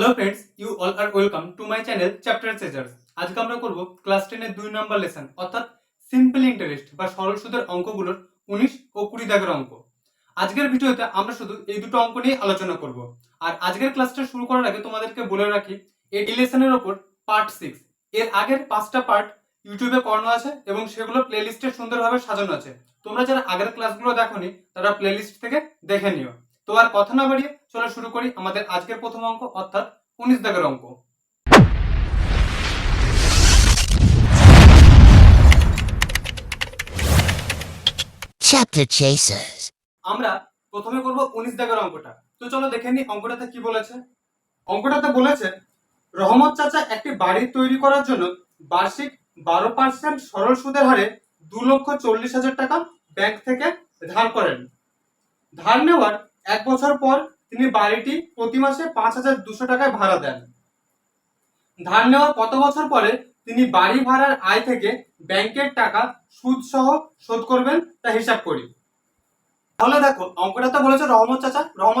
Hello friends, you all are welcome to my channel Chapter Chasers. আজকে আমরা করব class 10 এর 2 নম্বর লেসন, অর্থাৎ সিম্পল ইন্টারেস্ট বা সরল সুদের অঙ্কগুলোর 19 ও 20 দাগের অঙ্ক। আজকের ভিডিওতে আমরা শুধু এই দুটো অঙ্ক নিয়ে আলোচনা করব। আর আজকের ক্লাসটা শুরু করার আগে তোমাদেরকে বলে রাখি, এই লেসনের ওপর পার্ট 6 এর আগের 5টা পার্ট ইউটিউবে করানো আছে এবং সেগুলো প্লেলিস্টে সুন্দরভাবে সাজানো আছে। তোমরা যারা আগের ক্লাসগুলো দেখোনি তারা প্লেলিস্ট থেকে দেখে নিও। তো আর কথা না বাড়িয়ে চলো শুরু করি আমাদের আজকের প্রথম অঙ্ক, অর্থাৎ 19 দাগের অঙ্ক। Chapter Chasers. আমরা প্রথমে করব 19 দাগের অঙ্কটা। তো চলো দেখে নিই অঙ্কটাতে কি বলেছে। অঙ্কটাতে বলেছে রহমত চাচা একটি বাড়ি তৈরি করার জন্য বার্ষিক 12% সরল সুদের হারে 2,40,000 টাকা ব্যাংক থেকে ধার করেন। ধার নেওয়ার 1 বছর পর তিনি বাড়িটি প্রতি মাসে 5,200 টাকায় ভাড়া দেন। ধার নেওয়ার কত বছর পরে তিনি বাড়ি ভাড়ার আয় থেকে ব্যাংকের টাকা সুদ সহ শোধ করবেন তা হিসাব করি। তাহলে দেখো অঙ্কটাতে বলেছে রহমত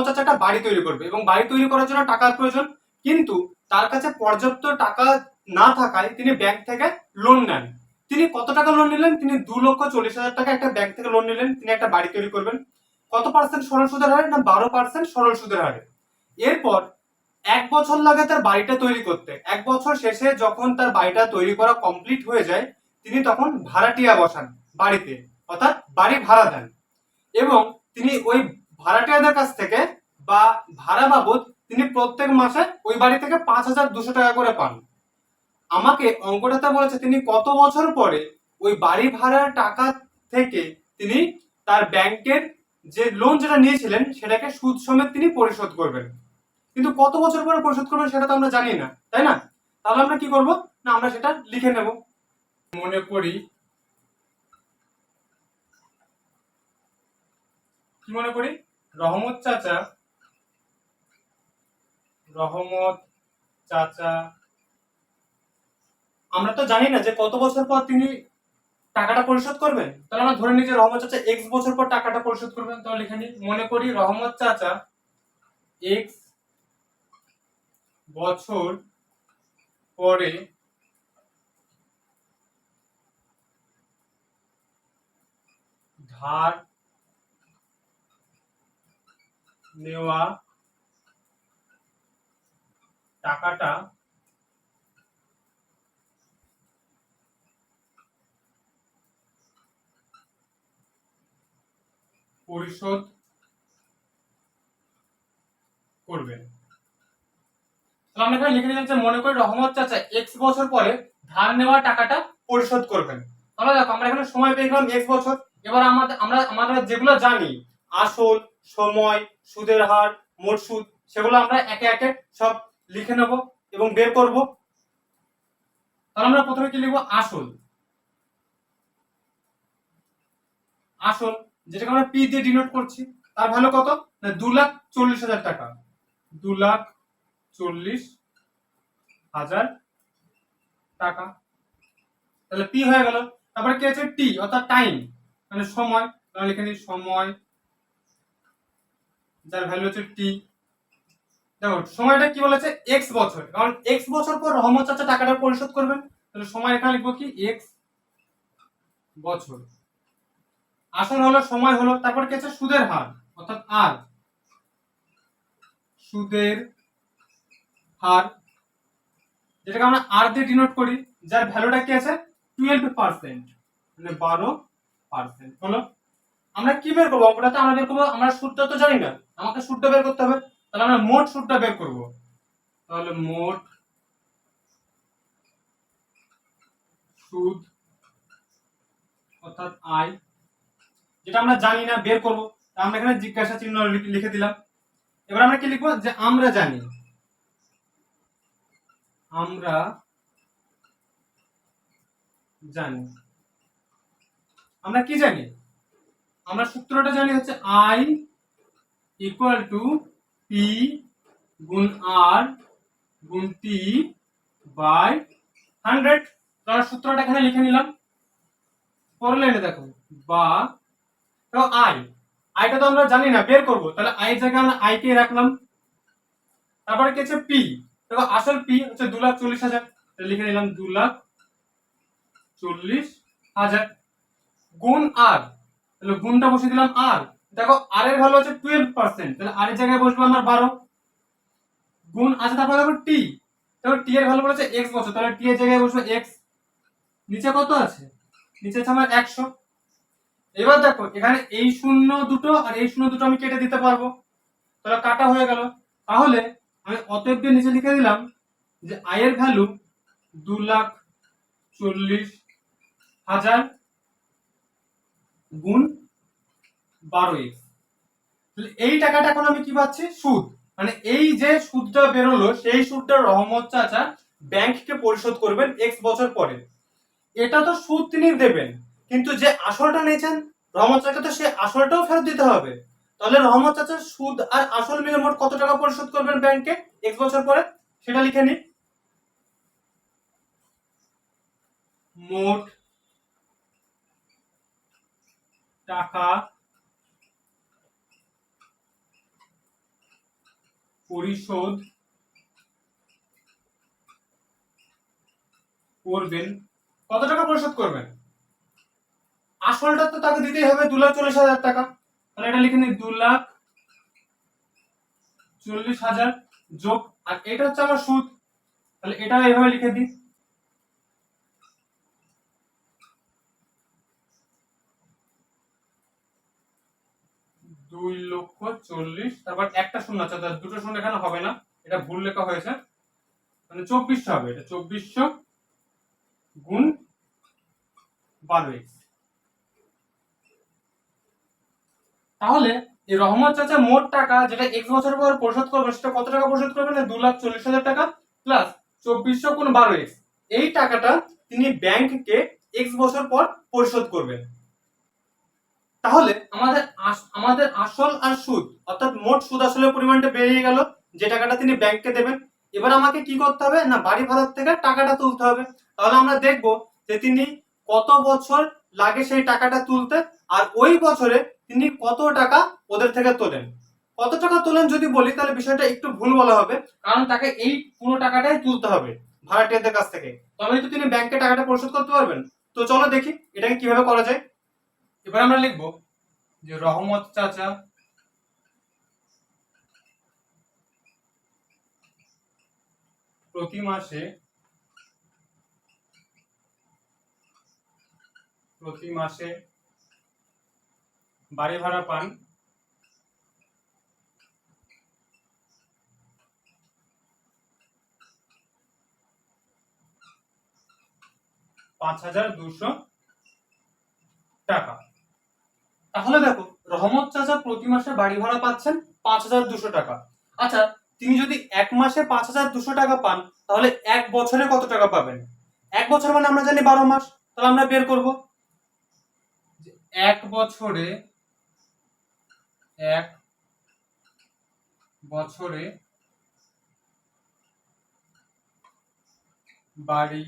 চাচা একটা বাড়ি তৈরি করবে এবং বাড়ি তৈরি করার জন্য টাকার প্রয়োজন, কিন্তু তার কাছে পর্যাপ্ত টাকা না থাকায় তিনি ব্যাংক থেকে লোন নেন। তিনি কত টাকা লোন নিলেন? তিনি 2,40,000 টাকা একটা ব্যাংক থেকে লোন নিলেন। তিনি একটা বাড়ি তৈরি করবেন। কত পার্সেন্ট সরল সুদের হারে? না 12% সরল সুদের হারে। এরপর 1 বছর লাগে তার বাড়িটা তৈরি করতে। 1 বছর শেষে যখন তার বাড়িটা তৈরি করা কমপ্লিট হয়ে যায়, তিনি তখন ভাড়াটিয়া বসান বাড়িতে, অর্থাৎ বাড়ি ভাড়া দেন এবং তিনি ওই ভাড়াটিয়াদের কাছ থেকে বা ভাড়া বাবদ তিনি প্রত্যেক মাসে ওই বাড়ি থেকে 5,200 টাকা করে পান। আমাকে অঙ্কটাতে বলেছে তিনি কত বছর পরে ওই বাড়ি ভাড়ার টাকা থেকে তিনি তার ব্যাংকের যে লোন যেটা নিয়েছিলেন সেটাকে সুদ সমেত তিনি পরিশোধ করবেন। কিন্তু কত বছর পরে পরিশোধ করবেন সেটা তো আমরা জানি না, তাই না? তাহলে আমরা কি করব? না আমরা সেটা লিখে নেব। মনে করি, কি মনে করি? রহমত চাচা, আমরা তো জানি না যে কত বছর পর তিনি টাকাটা পরিশোধ করবেন। তাহলে আমরা ধরে নিই যে রহমত চাচা এক্স বছর পর টাকাটা পরিশোধ করবেন। তাহলে লিখে নিই, মনে করি রহমত চাচা এক্স বছর পরে ধার নেওয়া টাকাটা পরিশোধ করবেন। তাহলে আমরা এখানে লিখে নিলাম যে মনে করি রহমত চাচা এক্স বছর পরে ধার নেওয়া টাকাটা পরিশোধ করবেন। তাহলে দেখো আমরা এখানে সময় পেয়ে গেলাম এক্স বছর। এবার আমরা যেগুলো জানি, আসল, সময়, সুদের হার, মোট সুদ, সেগুলো আমরা একে একে সব লিখে নেব এবং বের করব। তাহলে আমরা প্রথমে কি লিখবো? আসল যেটাকে আমরা পি দিয়ে ডিনোট করছি, তার ভ্যালু কত? না 2,40,000 টাকা। 2,40,000 টাকা। তাহলে পি হয়ে গেল। তারপরে কি আছে? টি, অর্থাৎ টাইম, মানে সময়। তাহলে লিখে নিই সময়, যার ভ্যালু হচ্ছে টি। দেখো সময়টা কি বলেছে? এক্স বছর, কারণ এক্স বছর পর রহমত চাচা টাকাটা পরিশোধ করবেন। তাহলে সময় এখানে লিখবো কি? এক্স বছর। আসল হলো, সময় হলো, তারপর কি আছে? সুদের হার, অর্থাৎ আর, সুদের হার, যেটাকে আমরা আর দিয়ে ডিনোট করি, যার ভ্যালুটা কি আছে? 12%, মানে 12% হলো। আমরা কি বের করবো? অঙ্কটাতে আমরা বের করবো, আমরা সুদটা তো জানি না, আমাকে সুদটা বের করতে হবে। তাহলে আমরা মোট সুদটা বের করব। তাহলে মোট সুদ, অর্থাৎ আয়, যেটা আমরা জানি না, বের করব। আমরা এখানে জিজ্ঞাসা চিহ্ন লিখে দিলাম। এবার আমরা কি লিখবো? যে আমরা জানি, আমরা কি জানি? আমরা সূত্রটা জানি হচ্ছে আই ইকুয়াল টু পি গুণ আর গুণ টি বাই 100। তাহলে সূত্রটা এখানে লিখে নিলাম। পরের লাইনে দেখো, বা আইটা তো আমরা জানি না, বের করব। তাহলে আই জায়গায় আমরা আই কে রাখলাম। তারপরে কি আছে? পি, দেখো আসল পি হচ্ছে 2,40,000, লিখে নিলাম 2,40,000 গুণ আর, তাহলে গুণটা বসিয়ে দিলাম আর। দেখো আর এর ভ্যালু হচ্ছে 12%, তাহলে আর এর জায়গায় বসবে আমার 12 গুণ আছে, তারপর দেখো টি, দেখো টি এর ভ্যালু বলেছে x বছর, তাহলে টি এর জায়গায় বসবে x। নিচে কত আছে? নিচে আছে আমার 100। এবার দেখো এখানে এই শূন্য দুটো আর এই শূন্য দুটো আমি কেটে দিতে পারবো, তাহলে কাটা হয়ে গেল। তাহলে আমি অতএব দিয়ে নিচে লিখে দিলাম যে আই এর ভ্যালু 2,40,000 গুণ 12x। এই টাকাটা এখন আমি কি পাচ্ছি? সুদ। মানে এই যে সুদটা বেরোলো সেই সুদটা রহমত চাচা ব্যাংককে পরিশোধ করবেন x বছর পরে। এটা তো সুদ তিনি দেবেন, কিন্তু যে আসলটা নিয়েছেন রহমত চাচাকে তো সে আসলটাও ফেরত দিতে হবে। তাহলে রহমত চাচা সুদ আর আসল মিলে মোট কত টাকা পরিশোধ করবেন ব্যাংকে x বছর পরে, সেটা লিখে নি। মোট টাকা পরিশোধ করবেন। কত টাকা পরিশোধ করবেন? আসলটা তো তাকে দিতেই হবে 2,40,000 টাকা, তাহলে এটা লিখে নি 2,40,000 যোগ, আর এটা হচ্ছে আমার সুদ, তাহলে এটা এইভাবে লিখে দিই 2,40,000, তারপর একটা শূন্য আছে, দুটো শূন্য এখানে হবে না, এটা ভুল লেখা হয়েছে, মানে 2400 হবে, এটা 2400 গুণ 12x। তাহলে এই রহমত চাচা মোট টাকা যেটা x বছর পর পরিশোধ করবে সেটা কত টাকা পরিশোধ করবেন? 2,40,000 টাকা প্লাস 2400 গুণ 12x। এই টাকাটা তিনি ব্যাংককে x বছর পর পরিশোধ করবেন। তাহলে আমাদের আসল আর সুদ অর্থাৎ মোট সুদ আসলের পরিমাণটা বেরিয়ে গেল, যে টাকাটা তিনি ব্যাংককে দেবেন। এবার আমাকে কি করতে হবে না, বাড়ি ভাড়া থেকে টাকাটা তুলতে হবে। তাহলে আমরা দেখব যে তিনি কত বছর লাগে সেই টাকাটা তুলতে, আর ওই বছরে তিনি কত টাকা ওদের থেকে তোলেন। কত টাকা তোলেন যদি বলি তাহলে বিষয়টা একটু ভুল বলা হবে, কারণ তাকে এই পুরো টাকাটাই তুলতে হবে ভাড়াটিয়াদের কাছ থেকে, তবেই তো তিনি ব্যাংকে টাকাটা পরিশোধ করতে পারবেন। তো চলো দেখি এটাকে কিভাবে করা যায়। এবার আমরা লিখবো যে রহমত চাচা প্রতি মাসে বাড়ি ভাড়া পান 5,200 টাকা। তাহলে দেখো রহমত চাচা প্রতি মাসে বাড়ি ভাড়া পাচ্ছেন 5,200 টাকা। আচ্ছা, তিনি যদি এক মাসে 5,200 টাকা পান তাহলে এক বছরে কত টাকা পাবেন? এক বছর মানে আমরা জানি 12 মাস, তাহলে আমরা বের করব এক বছরে বাড়ি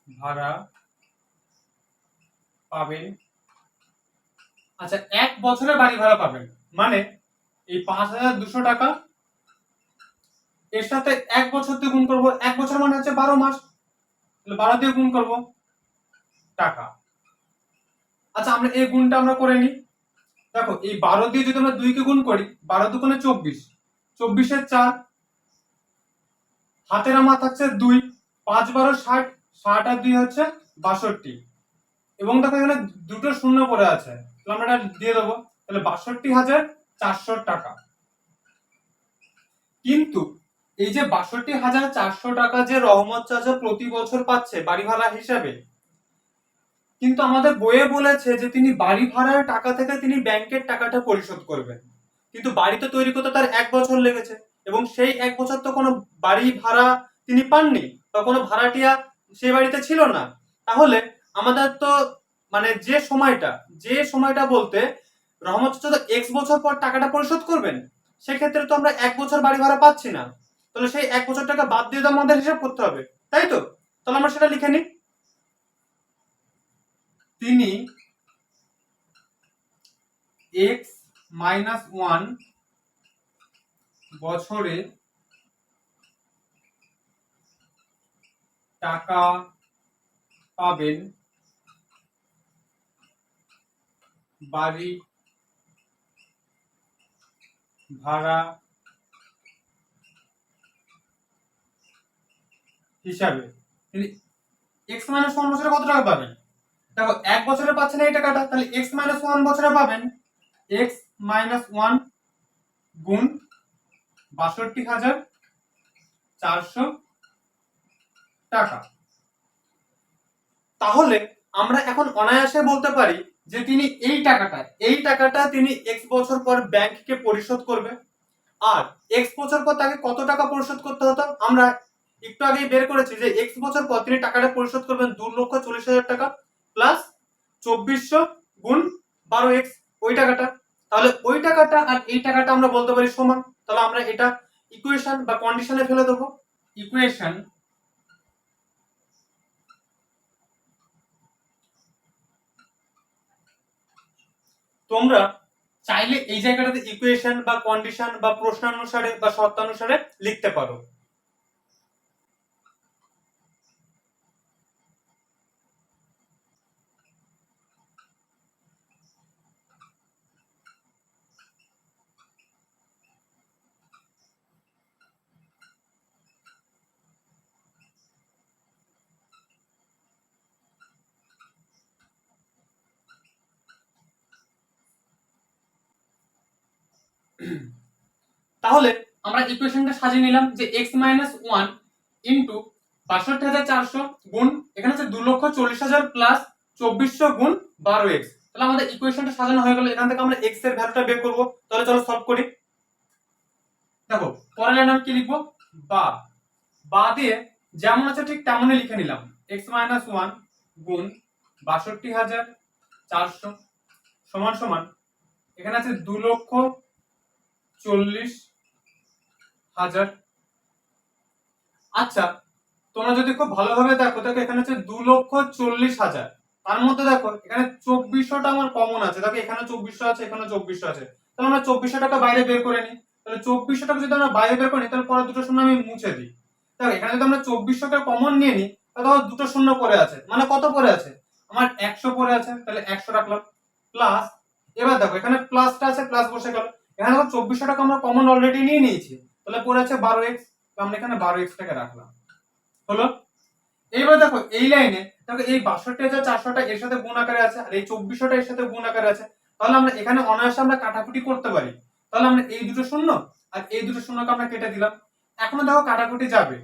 ভাড়া পাবেন। আচ্ছা, এক বছরে বাড়ি ভাড়া পাবেন মানে এই 5,200 টাকা এর সাথে এক বছর দিয়ে গুণ করবো, এক বছর মানে হচ্ছে 12 মাস, তাহলে 12 দিয়ে গুণ করব টাকা। আচ্ছা, আমরা এই গুণটা আমরা করে নিই। দেখো এই 12 দিয়ে যদি আমরা 2 কে গুণ করি, 12 দুগুণে 24, 24 এর 4, হাতের আমার থাকছে 2, 5 12 60, 60 আর 2 হচ্ছে 62, এবং দেখো এখানে দুটো শূন্য পড়ে আছে, তাহলে আমরা এটা দিয়ে দেবো, তাহলে 62,400 টাকা। কিন্তু এই যে 62,400 টাকা যে রহমত চাচা প্রতি বছর পাচ্ছে বাড়ি ভাড়া হিসাবে, কিন্তু আমাদের বইয়ে বলেছে যে তিনি বাড়ি ভাড়ার টাকা থেকে তিনি ব্যাংকের টাকাটা পরিশোধ করবেন, কিন্তু বাড়ি তো তৈরি করতে তার এক বছর লেগেছে, এবং সেই এক বছর তো কোনো বাড়ি ভাড়া তিনি পাননি বা কোনো ভাড়াটিয়া সেই বাড়িতে ছিল না। তাহলে আমাদের তো মানে যে সময়টা বলতে রহমত চাচা তো এক্স বছর পর টাকাটা পরিশোধ করবেন, সেক্ষেত্রে তো আমরা এক বছর বাড়ি ভাড়া পাচ্ছি না, তাহলে সেই এক বছর টাকা বাদ দিয়ে তো আমাদের হিসাব করতে হবে, তাই তো? তাহলে আমরা সেটা লিখে নিই। তিনি x-1 বছরে টাকা পাবেন বাড়ি ভাড়া হিসাবে। এক্স মাইনাস ওয়ান বছরে কত টাকা পাবেন? দেখো 1 বছরে পাচ্ছেন এই টাকাটা, তাহলে এক্স মাইনাস ওয়ান বছরে পাবেন এক্স মাইনাস ওয়ান গুণ ৬২,৪০০ টাকা। তাহলে আমরা এখন অনায়াসে বলতে পারি যে তিনি এই টাকাটা তিনি এক্স বছর পর ব্যাংককে পরিশোধ করবে। আর এক্স বছর পর তাকে কত টাকা পরিশোধ করতে হতো? আমরা একটু আগেই বের করেছি যে এক্স বছর পর তিনি টাকাটা পরিশোধ করবেন 2,40,০০০ টাকা প্লাস ২৪০০ গুণ 12x ওই টাকাটা। তাহলে ওই টাকাটা আর এই টাকাটা আমরা বলতে পারি সমান। তাহলে আমরা এটা ইকুয়েশন বা কন্ডিশনে ফেলে দেবো। ইকুয়েশন তোমরা চাইলে এই জায়গাটাতে ইকুয়েশন বা কন্ডিশন বা প্রশ্নানুসারে বা শর্তানুসারে লিখতে পারো। তাহলে আমরা ইকুয়েশনটা সাজিয়ে নিলাম যে x মাইনাস ওয়ান ইন্টু ৬২,৪০০ গুণ এখানে হচ্ছে 2,40,০০০ প্লাস ২৪০০ গুণ 12x। তাহলে আমাদের ইকুয়েশনটা সাজানো হয়ে গেল। এখান থেকে আমরা x এর ভ্যালুটা বের করব। তাহলে চলো সলভ করি। দেখো পরের লাইনে আমি কি লিখবো? বা দিয়ে যেমন আছে ঠিক তেমনই লিখে নিলাম। x মাইনাস ওয়ান গুণ ৬২,৪০০ সমান সমান এখানে আছে 2,40,০০০। আচ্ছা তোমরা যদি খুব ভালোভাবে দেখো এখানে হচ্ছে 2,40,০০০, তার মধ্যে দেখো এখানে ২৪০০টা আমার কমন আছে। দেখো এখানে ২৪০০ আছে, এখানে ২৪০০ আছে। তাহলে আমরা ২৪০০ টাকা বাইরে বের করে নিই। তাহলে ২৪০০ টাকা যদি আমরা বাইরে বের করি তাহলে পরে দুটো শূন্য আমি মুছে দিই। দেখো এখানে যদি আমরা ২৪০০কে কমন নিয়ে নিই তাহলে দুটো শূন্য পড়ে আছে, মানে কত পড়ে আছে? আমার ১০০ পড়ে আছে। তাহলে ১০০ রাখলাম প্লাস, এবার দেখো এখানে প্লাসটা আছে, প্লাস বসে গেল। এখানে দেখো ২৪০০ টাকা আমরা কমন অলরেডি নিয়ে নিয়েছি, তাহলে পড়ে আছে 12x। তো আমরা এখানে 12x টাকে রাখলাম। হলো। এইবার দেখো এই লাইনে দেখো এই ৬২,৪০০টা এর সাথে গুণ আকারে আছে আর এই ২৪০০টা এর সাথে গুণ আকারে আছে। তাহলে আমরা এখানে অনায়াসে আমরা কাটাকুটি করতে পারি। তাহলে আমরা এই দুটো শূন্য আর এই দুটো শূন্যকে আমরা কেটে দিলাম। এখনো দেখো কাটাকুটি যাবে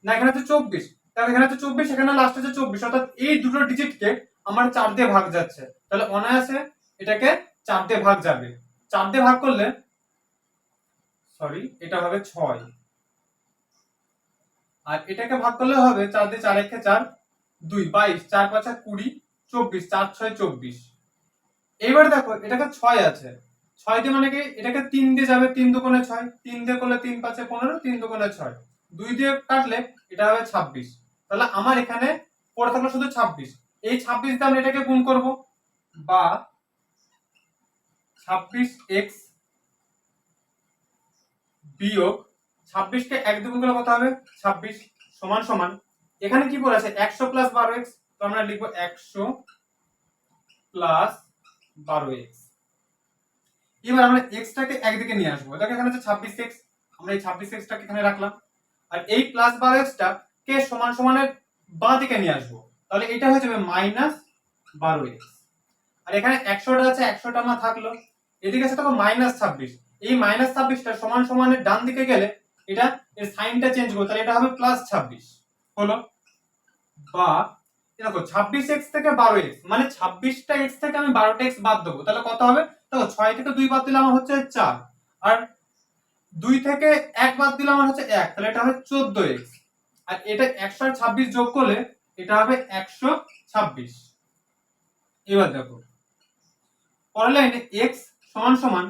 না। এখানে হচ্ছে ২৪, তাহলে এখানে হচ্ছে ২৪, এখানে লাস্ট হচ্ছে ২৪, অর্থাৎ এই দুটো ডিজিটকে আমার ৪ দিয়ে ভাগ যাচ্ছে। তাহলে অনায়াসে এটাকে ৪ দিয়ে ভাগ যাবে। ৪ দিয়ে ভাগ করলে এটা হবে ৬, আর এটাকে ভাগ করলে হবে ৪ দিয়ে ৪ একে ৪, ২, ২২, ৪ ৫ ২০, ২৪, ৪ ৬ ২৪। এবার দেখো এটাকে ৬ আছে, ৬ দিয়ে মানে কি এটাকে ৩ দিয়ে যাবে, ৩ দুগুণে ৬, ৩ দিয়ে করলে ৩ ৫ ১৫, ৩ দুগুণে ৬, ২ দিয়ে কাটলে এটা হবে ২৬। তাহলে আমার এখানে পড়ে থাকলো শুধু ২৬। এই ২৬ দিয়ে আমরা এটাকে গুণ করব, বা ২৬x বিয়োগ ২৬কে ১ দিয়ে গুণ করলে কত হবে? ২৬ সমান সমান এখানে কি পড়ে আছে? ১০০ প্লাস 12x। তো আমরা লিখবো ১০০ প্লাস 12x। এবার আমরা x টাকে একদিকে নিয়ে আসবো। দেখো এখানে হচ্ছে 26x, আমরা এই 26x টাকে এখানে রাখলাম। আর এই প্লাস 12x টা কে সমান সমানের বাঁ দিকে নিয়ে আসবো। তাহলে এটা হয়ে যাবে মাইনাস 12x। আর এখানে ১০০টা আছে, ১০০টা না থাকলো। এদিকে আছে দেখো মাইনাস ২৬। এই মাইনাস ২৬টা সমান সমানের ডান দিকে গেলে এটা এর সাইনটা চেঞ্জ করব, তাহলে এটা হবে প্লাস ২৬। হলো। বা দেখো 26x থেকে 12x, মানে 26টা x থেকে আমি 12টা x বাদ দেবো, তাহলে কত হবে? দেখো 6 থেকে 2 বাদ দিলে আমার হচ্ছে 4, আর 2 থেকে 1 বাদ দিলে আমার হচ্ছে 1, তাহলে এটা হবে 14x। আর এটা 100 আর 26 যোগ করলে এটা হবে 126। এবার দেখো পরের লাইনে x সমান সমান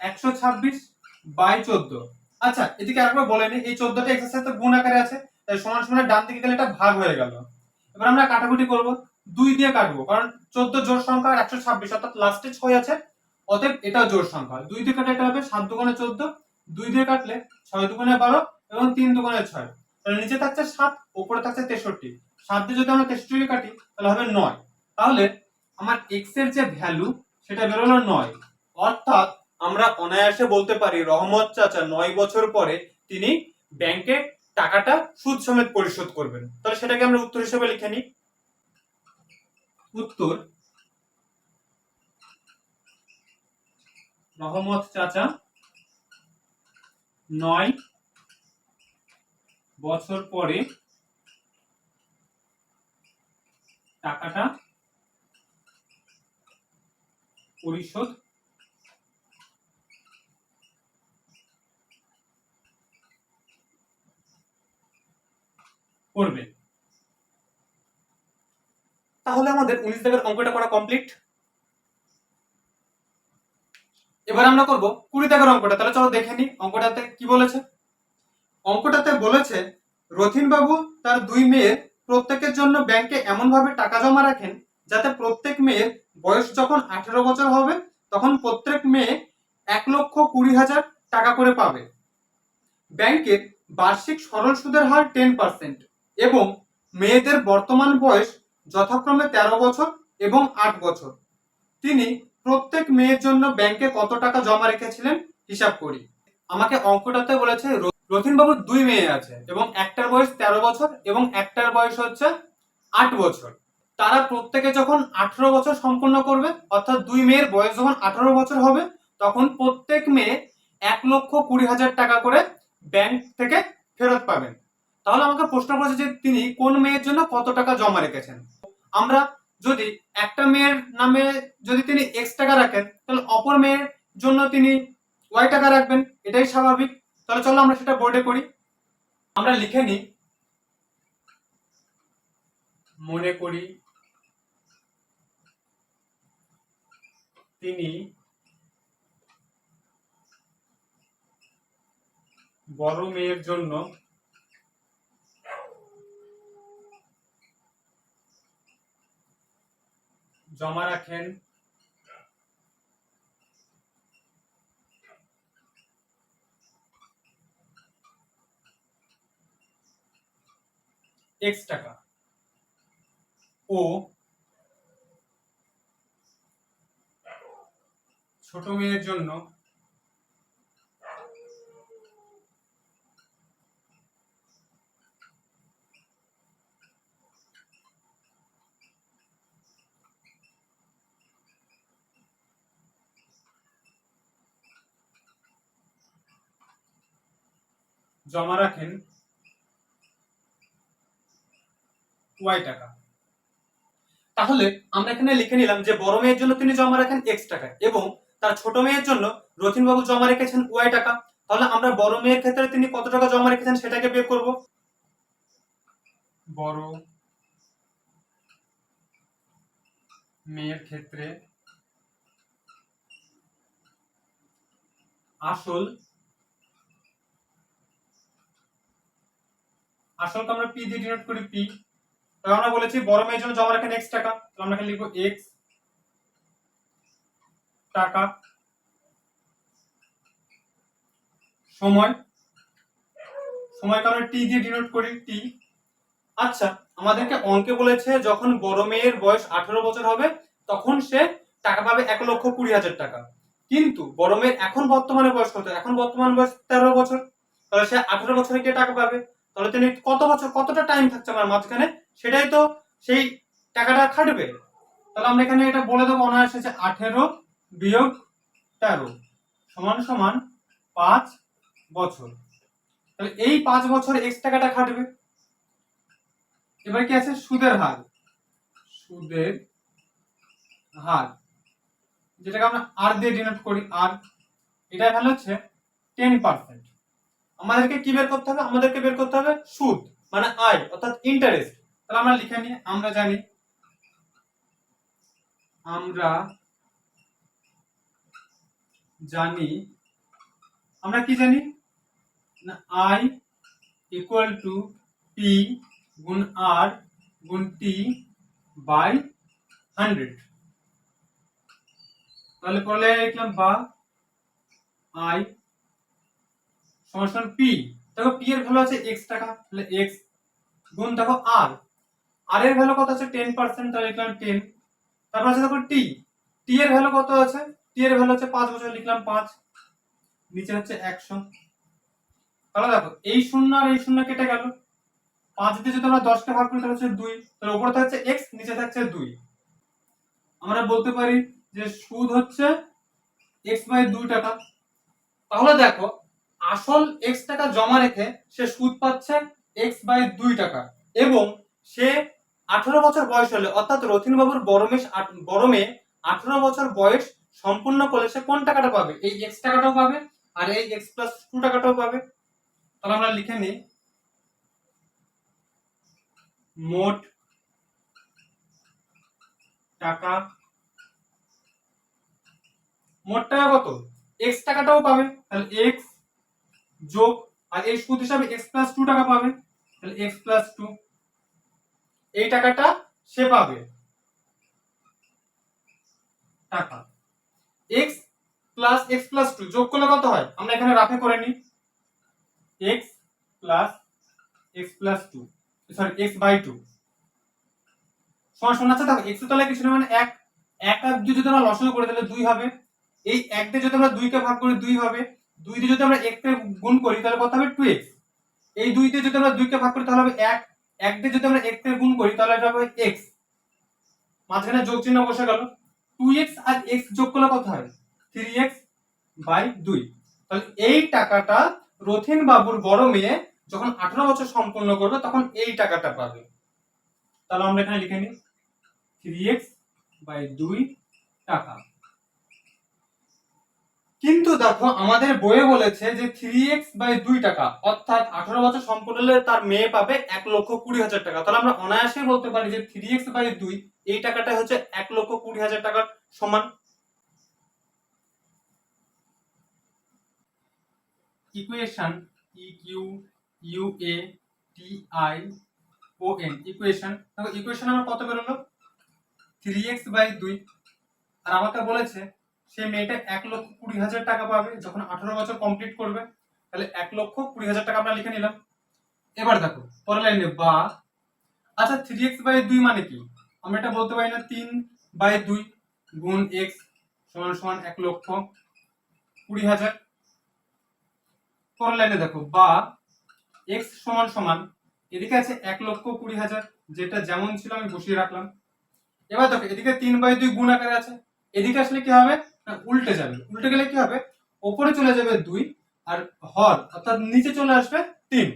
126 বাই 14। আচ্ছা এদিকে আরেকবার বলে নি, এই 14টা x এর সাথে গুণ আকারে আছে, তাই সমান সমানের ডান দিকে গেলে এটা ভাগ হয়ে গেল। এবার আমরা কাটাকুটি করব, 2 দিয়ে কাটবো, কারণ 14 জোড় সংখ্যা আর 126 অর্থাৎ লাস্টে 6 আছে, অতএব এটাও জোড় সংখ্যা। 2 দিয়ে কাটলে এটা হবে 7 দুগুণে 14, 2 দিয়ে কাটলে 6 দুগুণে 12 এবং 3 দুগুণে 6। তাহলে নিচে থাকছে 7, উপরে থাকছে 63। 7 দিয়ে যদি আমরা 63 কাটি তাহলে হবে 9। তাহলে আমার x এর যে ভ্যালু সেটা বেরোলো 9। অর্থাৎ আমরা অনায়াসে বলতে পারি রহমত চাচা 9 বছর পরে তিনি ব্যাংকে টাকাটা সুদ সমেত পরিশোধ করবেন। তাহলে সেটাকে আমরা উত্তর হিসেবে লিখে নিই। উত্তর, রহমত চাচা 9 বছর পরে টাকাটা পরিশোধ করবে। তাহলে আমাদের 19 দাগের অঙ্কটা করা কমপ্লিট। এবার আমরা করব 20 দাগের অঙ্কটা। তাহলে চলো দেখে নিই অঙ্কটাতে কি বলেছে। অঙ্কটাতে বলেছে রথিন বাবু তার 2 মেয়ের প্রত্যেকের জন্য ব্যাংকে এমন ভাবে টাকা জমা রাখেন যাতে প্রত্যেক মেয়ের বয়স যখন 18 বছর হবে তখন প্রত্যেক মেয়ে 1,20,000 টাকা করে পাবে। ব্যাংকের বার্ষিক সরল সুদের হার 10% এবং মেয়েদের বর্তমান বয়স যথাক্রমে 13 বছর এবং 8 বছর। তিনি প্রত্যেক মেয়ের জন্য ব্যাংকে কত টাকা জমা রেখেছিলেন হিসাব করি। আমাকে অঙ্কটাতে বলেছে রথিন বাবুর 2 মেয়ে আছে এবং একটার বয়স 13 বছর এবং একটার বয়স হচ্ছে 8 বছর। তারা প্রত্যেকে যখন 18 বছর সম্পূর্ণ করবে, অর্থাৎ 2 মেয়ের বয়স যখন 18 বছর হবে তখন প্রত্যেক মেয়ে 1,20,000 টাকা করে ব্যাংক থেকে ফেরত পাবেন। তাহলে আমাকে প্রশ্ন করেছে যে তিনি কোন মেয়ের জন্য কত টাকা জমা রেখেছেন। আমরা যদি একটা মেয়ের নামে যদি তিনি x টাকা রাখেন তাহলে অপর মেয়ের জন্য তিনি y টাকা রাখবেন, এটাই স্বাভাবিক। তাহলে চলো আমরা সেটা বোর্ডে করি। আমরা লিখে নিই, মনে করি তিনি বড় মেয়ের জন্য জমা রাখেন x টাকা ও ছোট মেয়ের জন্য জমা রাখেন y টাকা। তাহলে আমরা এখানে লিখে নিলাম যে বড় মেয়ের জন্য তিনি জমা রাখেন x টাকা এবং তার ছোট মেয়ের জন্য রথিন বাবু জমা রেখেছেন y টাকা। তাহলে আমরা বড় মেয়ের ক্ষেত্রে তিনি কত টাকা জমা রেখেছেন সেটাকে বের করব। বড় মেয়ের ক্ষেত্রে আসলকে আমরা p দিয়ে ডিনোট করি p। তাহলে আমরা বলেছি বড় মেয়ের জন্য জমা রাখেন x টাকা, তাহলে আমরা এখানে লিখব x টাকা। সময় আমরা t দিয়ে ডিনোট করি t। আচ্ছা, আমাদেরকে অঙ্কে বলেছে যখন বড় মেয়ের বয়স 18 বছর হবে তখন সে টাকা পাবে 1,20,000 টাকা। কিন্তু বড় মেয়ের এখন বর্তমানে বয়স কত? এখন বর্তমান বয়স 13 বছর। তাহলে সে 18 বছরে কে টাকা পাবে? তাহলে তিনি কত বছর, কতটা টাইম থাকছে আমার মাঝখানে, সেটাই তো সেই টাকাটা খাটবে। তাহলে আমরা এখানে এটা বলে দেবো অনায়াসে যে 18 বিয়োগ 13 সমান সমান 5 বছর। তাহলে এই 5 বছর x টাকাটা খাটবে। এবার কি আছে? সুদের হার। সুদের হার যেটাকে আমরা r দিয়ে ডিনোট করি r, এটা ভ্যালু হচ্ছে 10%। আমাদেরকে কি বের করতে হবে? আমাদেরকে বের করতে হবে সুদ মানে আয় অর্থাৎ ইন্টারেস্ট। তাহলে আমরা লিখে নিই, আমরা কি জানি না i ইকুয়াল টু p গুণ r গুণ t বাই 100। তাহলে পরে লিখলাম বা i সমান p, দেখো পি এর ভ্যালু আছে x টাকা, তাহলে x গুণ দেখো আর এর ভ্যালু কত আছে 10%, তাহলে লিখলাম 10। তারপর আছে দেখো টি এর ভ্যালু কত আছে, টি এর ভ্যালু হচ্ছে 5 বছর, লিখলাম 5, নিচে হচ্ছে 100। তাহলে দেখো এই শূন্য আর এই শূন্য কেটে গেল, 5 দিয়ে যদি আমরা 10 কে ভাগ করি তাহলে হচ্ছে 2, তাহলে উপরে থাকছে x, নিচে থাকছে 2। আমরা বলতে পারি যে সুদ হচ্ছে x বাই 2 টাকা। তাহলে দেখো আসল x টাকা জমা রেখে সে সুদ পাচ্ছে x বাই 2 টাকা, এবং সে 18 বছর বয়স হলে অর্থাৎ রথিন বাবুর বড় মেয়ে 18 বছর বয়স সম্পূর্ণ করলে সে কোন টাকাটা পাবে, এই x টাকাটাও পাবে আর এই x প্লাস 2 টাকাটাও পাবে। তাহলে আমরা লিখে নিই মোট টাকা, মোট টাকা কত, x টাকাটাও পাবে, তাহলে x যোগ আর এই সুদ হিসাবে x প্লাস 2 টাকা পাবে, তাহলে x প্লাস 2 এই টাকাটা সে পাবে টাকা। x প্লাস x প্লাস 2 যোগ করলে কত হয়, আমরা এখানে রাফে করে নিই, x plus x plus 2 sorry x by 2 সমান সমান আছে। দেখো x এর তলায় কিছু না, মানে 1 1 আর 2 যদি আমরা লসাগু করি তাহলে 2 হবে, এই 1 দিয়ে যদি আমরা 2 কে ভাগ করি 2 হবে, 2 দিয়ে যদি আমরা x কে গুণ করি তাহলে কত হবে 2x, এই 2 দিয়ে যদি আমরা 2 কে ভাগ করি তাহলে হবে 1, 1 দিয়ে যদি আমরা x কে গুণ করি তাহলে এটা হবে x, মাঝখানে যোগ চিহ্ন বসে গেল, 2x আর x যোগ করলে কত হয় 3x বাই 2। তাহলে এই টাকাটা রথিন বাবুর বড় মেয়ে যখন 18 বছর সম্পূর্ণ করবে তখন এই টাকাটা পাবে। তাহলে আমরা এখানে লিখে নিই 3x বাই 2 টাকা। কিন্তু দেখো আমাদের বইয়ে বলেছে যে 3x বাই 2 টাকা অর্থাৎ 18 বছর সম্পূর্ণ হলে তার মেয়ে পাবে 1,20,000 টাকা। তাহলে আমরা অনায়াসে বলতে পারি যে 3x বাই 2 এই টাকাটা হচ্ছে 1,20,000 টাকার সমান। ইকুয়েশন EQUATION ইকুয়েশন, দেখো ইকুয়েশন আমার কত বেরোলো 3x বাই 2, আর আমাকে বলেছে সে মেয়েটা 1,20,000 টাকা পাবে যখন 18 বছর কমপ্লিট করবে, তাহলে 1,20,000 টাকা আমরা লিখে নিলাম। এবার দেখো পরের লাইনে বা, আচ্ছা 3x বাই 2 মানে কি, আমরা এটা বলতে পারি না 3 বাই 2 গুণ x সমান সমান 1,20,000। পরের লাইনে দেখো বা x সমান সমান এদিকে আছে 1,20,000, যেটা যেমন ছিল আমি বসিয়ে রাখলাম। এবার দেখো এদিকে 3 বাই 2 গুণ আকারে আছে, এদিকে আসলে কি হবে না উল্টে যাবে, উল্টে গেলে কি হবে উপরে চলে যাবে 2 আর হর অর্থাৎ নিচে চলে আসবে 3।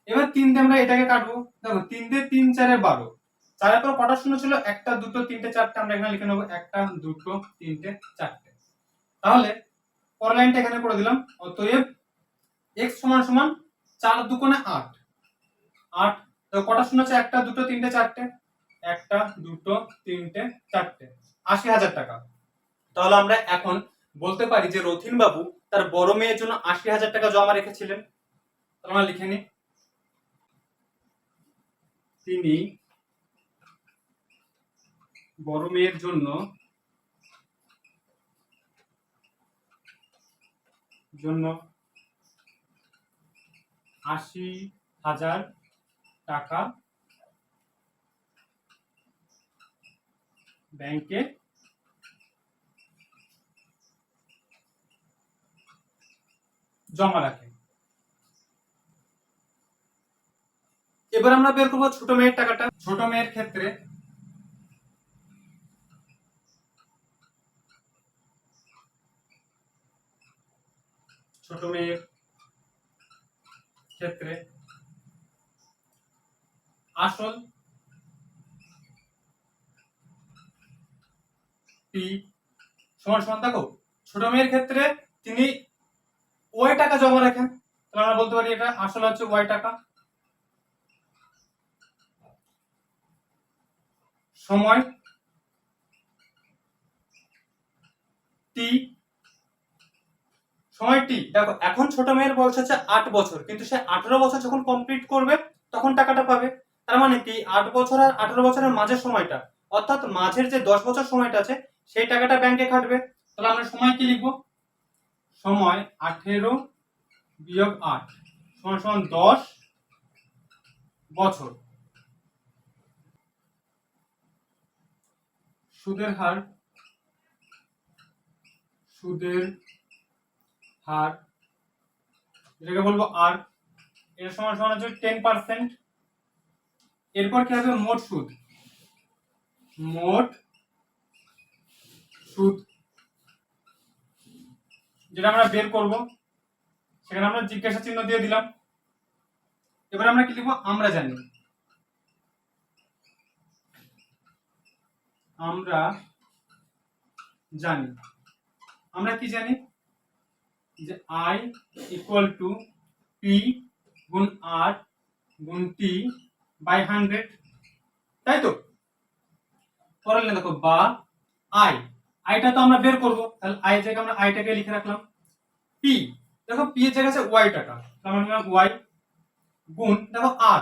এবার 3 দিয়ে আমরা এটাকে কাটবো, দেখো 3 দিয়ে 3 4 এ 12, 4 এর পর কটা শূন্য ছিল 1টা 2টো 3টে 4টে, আমরা এখানে লিখে নেব 1টা 2টো 3টে 4টে। তাহলে পরের লাইনটা এখানে করে দিলাম, অতএব x সমান সমান 4 দুগুণে 8, 8 তো কটা শূন্য আছে 1টা 2টো 3টে 4টে, 1টা 2টো 3টে 4টে, 80,000 টাকা। তাহলে আমরা এখন বলতে পারি যে রথিন বাবু তার বড় মেয়ের জন্য 80,000 টাকা জমা রেখেছিলেন। তাহলে আমরা লিখে নিই তিনি বড় মেয়ের জন্য জন্য 80,000 টাকা ব্যাংকে জমা রাখে। এবার আমরা বের করবো ছোট মেয়ের টাকাটা। ছোট মেয়ের ক্ষেত্রে ছোট মেয়ের ক্ষেত্রে আসল পি সমান সমান, দেখো ছোট মেয়ের ক্ষেত্রে তিনি ওই টাকা জমা রাখেন, তাহলে আমরা বলতে পারি এটা আসল হচ্ছে ওয়াই টাকা, সময় টি, সময় টি। দেখো এখন ছোট মেয়ের বয়স হচ্ছে 8 বছর, কিন্তু সে 18 বছর যখন কমপ্লিট করবে তখন টাকাটা পাবে। তার মানে কি 8 বছর আর 18 বছরের মাঝের সময়টা অর্থাৎ মাঝের যে 10 বছর সময়টা আছে সেই টাকাটা ব্যাংকে খাটবে। তাহলে আমরা সময় কি লিখবো, সময় 18 বিয়োগ 8 সমান সমান 10 বছর। সুদের হার যেটাকে বলবো আর, এর সমান সমান হচ্ছে 10%। এরপর কি হবে, মোট সুদ যেটা আমরা বের করব, সেখানে আমরা জিজ্ঞাসা চিহ্ন দিয়ে দিলাম। এবার আমরা কি লিখবো, আমরা জানি আমরা কি জানি যে I ইকুয়াল টু পি গুণ আর গুণ টি বাই 100, তাই তো? পরের লাইনে দেখো, বা আইটা তো আমরা বের করব, তাহলে আই জায়গায় আমরা আইটাকে লিখে রাখলাম। পি, দেখো পি এর জায়গায় আছে ওয়াই টাকা, তাহলে আমরা ওয়াই গুণ, দেখো আর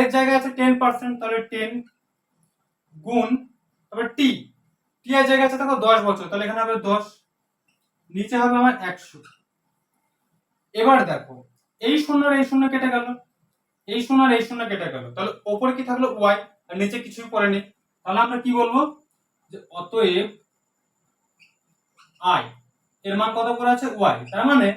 এর জায়গায় আছে 10%, তাহলে 10 গুণ, তারপর টি এর জায়গায় আছে দেখো 10 বছর, তাহলে এখানে হবে 10, নিচে হবে আমার 100। এবার দেখো এই শূন্য আর এই শূন্য কেটে গেল, এই শূন্য আর এই শূন্য কেটে গেল, তাহলে উপরে কি থাকলো ওয়াই, আর নিচে কিছুই পড়ে নেই। তাহলে আমরা কি বলবো, যে অতএব আই এর মান কত করে আছে, ওয়াই। তার মানে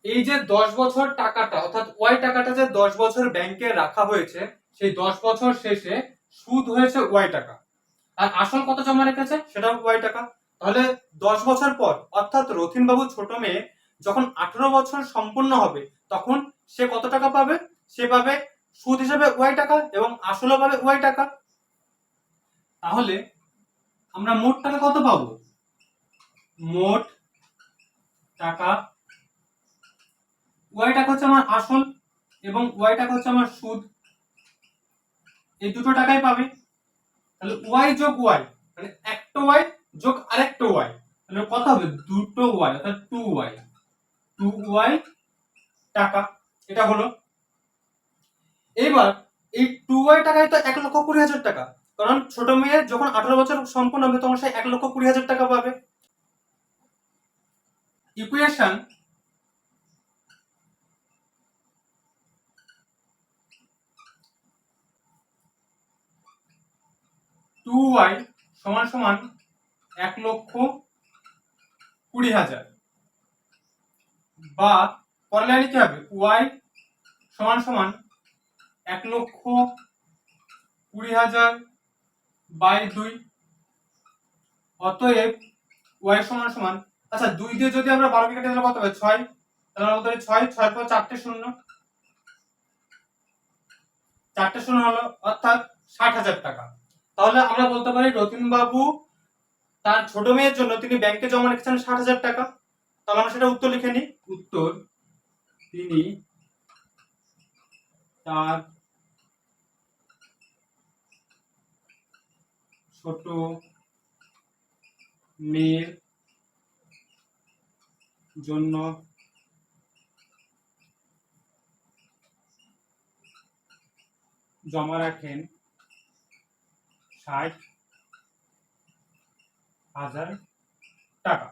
এই যে 10 বছর টাকাটা, অর্থাৎ ওয়াই টাকাটা যে 10 বছর ব্যাংকে রাখা হয়েছে, সেই 10 বছর শেষে সুদ হয়েছে ওয়াই টাকা, আর আসল কত জমা রেখেছে সেটা ওয়াই টাকা। তাহলে 10 বছর পর, অর্থাৎ রথিন বাবু ছোট মেয়ে যখন 18 বছর সম্পূর্ণ হবে, তখন সে কত টাকা পাবে, সে পাবে সুদ হিসেবে ওয়াই টাকা এবং আসলও পাবে ওয়াই টাকা। তাহলে আমরা মোট টাকা কত পাবো, মোট টাকা, ওয়াই টাকা হচ্ছে আমার আসল এবং ওয়াই টাকা হচ্ছে আমার সুদ, এই দুটো টাকাই পাবে। তাহলে ওয়াই যোগ ওয়াই, মানে একটা ওয়াই যোগ আরেকটা ওয়াই, তাহলে কত হবে, দুটো ওয়াই, অর্থাৎ 2y টাকা। এটা হলো। এবার এই 2y টাকায় তো 1,20,000 টাকা, কারণ ছোট মেয়ে যখন 18 বছর সম্পূর্ণ হবে তখন সে 1,20,000 টাকা পাবে। ইকুয়েশন টু ওয়াই সমান সমান 1,20,000, বা পরের লাইনে কি হবে, ওয়াই সমান সমান 1,20,000 বাই 2, অতএব ওয়াই সমান সমান, আচ্ছা 2 দিয়ে যদি আমরা 12 কে কেটে দিলে কত হবে, 6, তাহলে আমরা বলতে পারি 6 পর 4টে শূন্য, 4টে শূন্য হলো, অর্থাৎ 60,000 টাকা। তাহলে আমরা বলতে পারি রতিন বাবু তার ছোট মেয়ের জন্য তিনি ব্যাংকে জমা রেখেছেন 60,000 টাকা। তাহলে আমরা সেটা উত্তর লিখে নিই, উত্তর তিনি তার ছোট মেয়ের জন্য জমা রাখেন 60,000 টাকা।